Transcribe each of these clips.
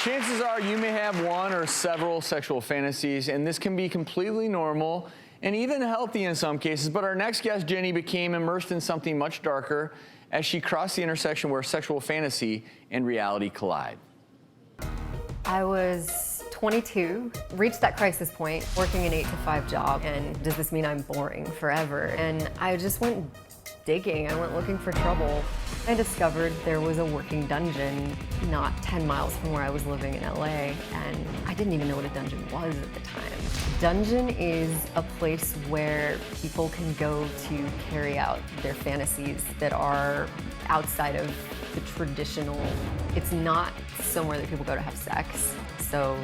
Chances are you may have one or several sexual fantasies, and this can be completely normal and even healthy in some cases. But our next guest, Jenny, became immersed in something much darker as she crossed the intersection where sexual fantasy and reality collide. I was 22, reached that crisis point, working an 8-to-5 job, and does this mean I'm boring forever? And I just went digging, I went looking for trouble. I discovered there was a working dungeon not 10 miles from where I was living in LA, and I didn't even know what a dungeon was at the time. Dungeon is a place where people can go to carry out their fantasies that are outside of the traditional. It's not somewhere that people go to have sex, so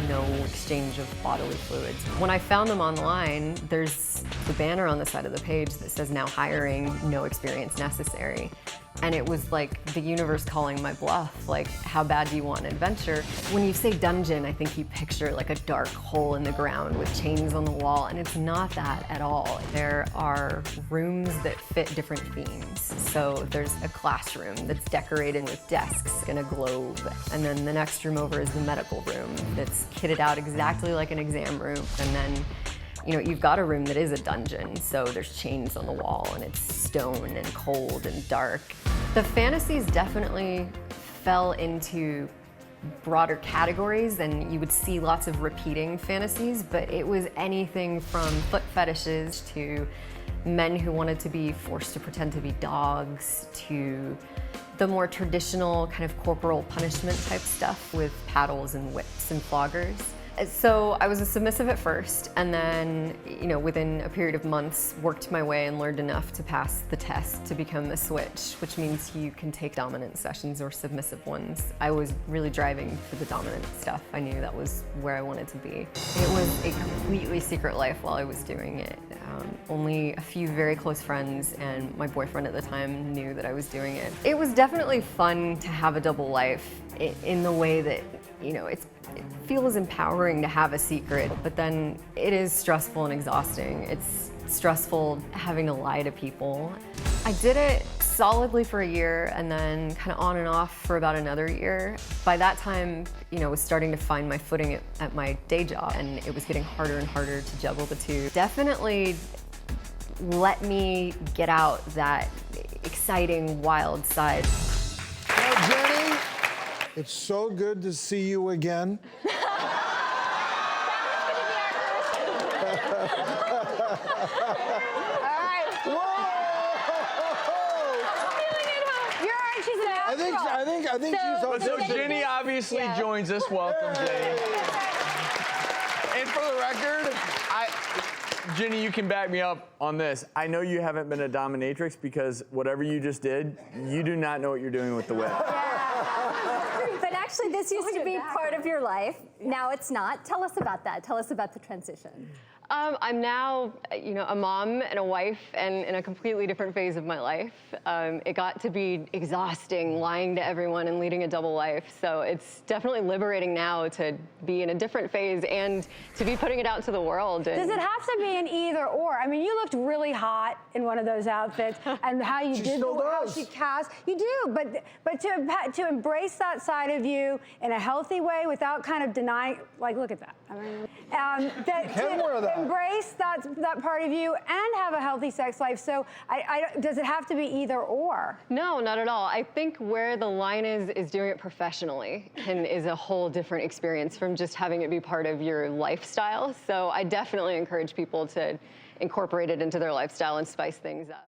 no exchange of bodily fluids. When I found them online, there's the banner on the side of the page that says now hiring, no experience necessary. And it was like the universe calling my bluff, like, how bad do you want an adventure? When you say dungeon, I think you picture like a dark hole in the ground with chains on the wall, and it's not that at all. There are rooms that fit different themes. So there's a classroom that's decorated with desks and a globe, and then the next room over is the medical room that's kitted out exactly like an exam room, and then you've got a room that is a dungeon, so there's chains on the wall and it's stone and cold and dark. The fantasies definitely fell into broader categories, and you would see lots of repeating fantasies, but it was anything from foot fetishes to men who wanted to be forced to pretend to be dogs to the more traditional kind of corporal punishment type stuff with paddles and whips and floggers. So I was a submissive at first, and then, within a period of months, worked my way and learned enough to pass the test to become a switch, which means you can take dominant sessions or submissive ones. I was really driving for the dominant stuff. I knew that was where I wanted to be. It was a completely secret life while I was doing it. Only a few very close friends and my boyfriend at the time knew that I was doing it. It was definitely fun to have a double life in the way that, it feels empowering to have a secret, but then it is stressful and exhausting. It's stressful having to lie to people. I did it solidly for a year and then kind of on and off for about another year. By that time, I was starting to find my footing at my day job, and it was getting harder and harder to juggle the two. Definitely let me get out that exciting, wild side. Well, Jenny, it's so good to see you again. I think she's on. So Jenny obviously joins us. Welcome, Jenny. And for the record, Jenny, you can back me up on this. I know you haven't been a dominatrix because whatever you just did, you do not know what you're doing with the whip. But actually, this used to be part of your life. Now it's not. Tell us about that. Tell us about the transition. I'm now, a mom and a wife, and in a completely different phase of my life. It got to be exhausting, lying to everyone and leading a double life. So it's definitely liberating now to be in a different phase and to be putting it out to the world. Does it have to be an either or? I mean, you looked really hot in one of those outfits, and how you did, how she cast. You do, but to embrace that side of you in a healthy way without kind of denying, like, look at that. I mean, to embrace that part of you and have a healthy sex life. So does it have to be either or? No, not at all. I think where the line is doing it professionally is a whole different experience from just having it be part of your lifestyle. So I definitely encourage people to incorporate it into their lifestyle and spice things up.